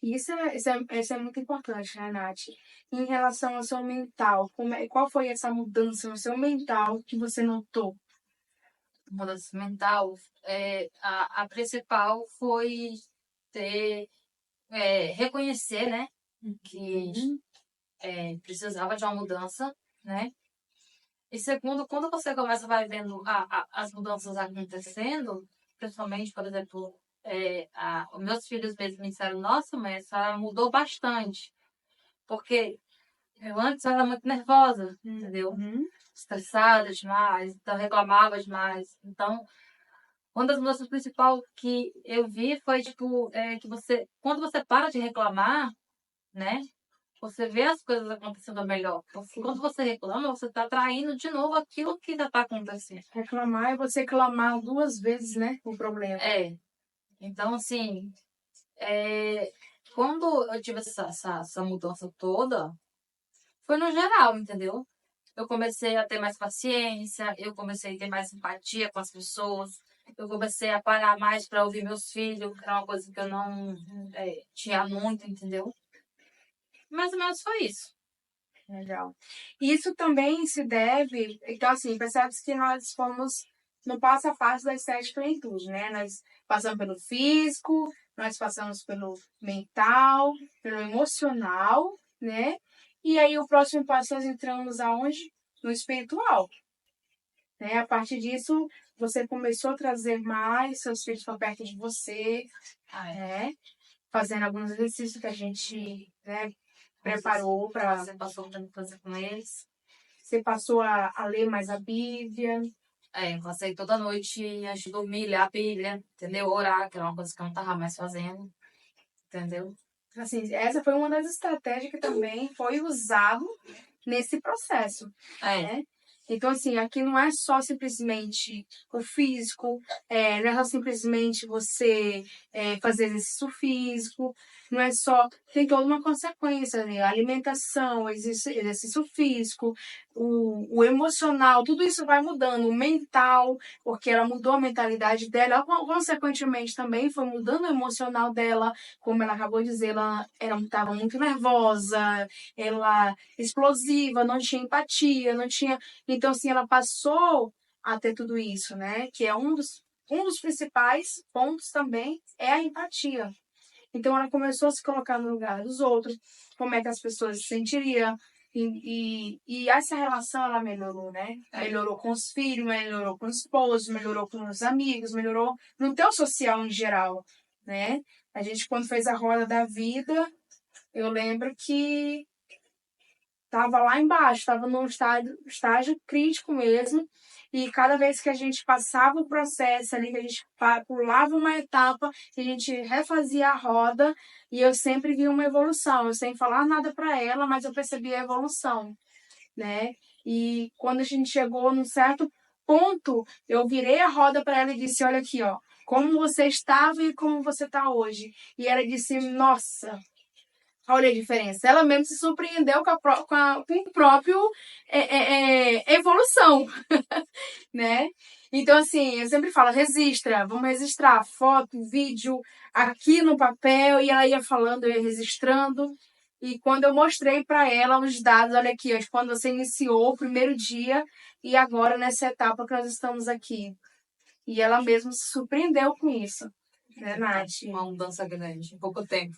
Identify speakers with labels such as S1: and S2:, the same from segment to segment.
S1: Isso é muito importante, né, Nath? Em relação ao seu mental, qual foi essa mudança no seu mental que você notou?
S2: Mudança mental, a principal foi reconhecer, né, que
S1: Uhum.
S2: precisava de uma mudança, né? E segundo, quando você começa a vai vendo as mudanças acontecendo, principalmente, por exemplo, os meus filhos mesmo me disseram, nossa, mãe, a senhora mudou bastante. Porque eu antes era muito nervosa, entendeu?
S1: Uhum.
S2: Estressada demais, então reclamava demais. Então, uma das mudanças principais que eu vi foi, tipo, que quando você para de reclamar, né? Você vê as coisas acontecendo melhor. Porque quando você reclama, você está atraindo de novo aquilo que já está acontecendo.
S1: Reclamar é você clamar duas vezes, né, o problema.
S2: É. Então, assim, é, quando eu tive essa mudança toda, foi no geral, entendeu? Eu comecei a ter mais paciência, eu comecei a ter mais empatia com as pessoas, eu comecei a parar mais para ouvir meus filhos, que era uma coisa que eu não tinha muito, entendeu? Mais ou menos foi isso.
S1: Legal. Isso também se deve, então assim, percebe-se que nós fomos no passo a passo das sete plenitudes, né? Nós passamos pelo físico, nós passamos pelo mental, pelo emocional, né? E aí o próximo passo nós entramos aonde? No espiritual, né? A partir disso, você começou a trazer mais seus filhos para perto de você,
S2: Ah, é.
S1: né? Fazendo alguns exercícios que a gente, né, preparou para.
S2: Você passou por fazer com eles.
S1: Você passou a ler mais a Bíblia.
S2: Passei toda noite antes de dormir, ler a Bíblia, entendeu? Orar, que era uma coisa que eu não tava mais fazendo, entendeu?
S1: Assim, essa foi uma das estratégias que também foi usado nesse processo,
S2: É,
S1: né? Então, assim, aqui não é só simplesmente o físico, não é só simplesmente você fazer exercício físico, não é só. Tem toda uma consequência, né? Alimentação, exercício físico, o emocional, tudo isso vai mudando, o mental, porque ela mudou a mentalidade dela, consequentemente também foi mudando o emocional dela, como ela acabou de dizer, ela estava muito nervosa, ela explosiva, não tinha empatia, não tinha. Então, assim, ela passou a ter tudo isso, né? Que é um dos principais pontos também é a empatia. Então, ela começou a se colocar no lugar dos outros, como é que as pessoas se sentiriam. E essa relação, ela melhorou, né? Melhorou com os filhos, melhorou com o esposo, melhorou com os amigos, melhorou no teu social em geral, né? A gente, quando fez a roda da vida, eu lembro que estava lá embaixo, estava num estágio crítico mesmo. E cada vez que a gente passava o processo ali, que a gente pulava uma etapa, que a gente refazia a roda, e eu sempre vi uma evolução. Eu sem falar nada para ela, mas eu percebi a evolução, né? E quando a gente chegou num certo ponto, eu virei a roda para ela e disse: Olha aqui, ó, como você estava e como você está hoje. E ela disse: Nossa, olha a diferença. Ela mesmo se surpreendeu com o próprio evolução, né? Então, assim, eu sempre falo, registra, vamos registrar foto, vídeo, aqui no papel, e ela ia falando, eu ia registrando. E quando eu mostrei para ela os dados, olha aqui, ó, quando você iniciou o primeiro dia e agora nessa etapa que nós estamos aqui. E ela mesma se surpreendeu com isso, né, Nath?
S2: uma mudança grande, em pouco tempo.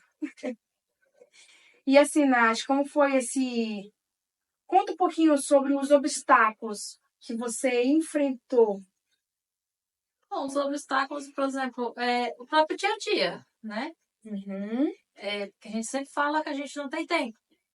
S1: E assim, Nath, como foi esse. Conta um pouquinho sobre os obstáculos que você enfrentou.
S2: Bom, os obstáculos, por exemplo, o próprio dia a dia, né?
S1: Uhum.
S2: Que a gente sempre fala que a gente não tem tempo.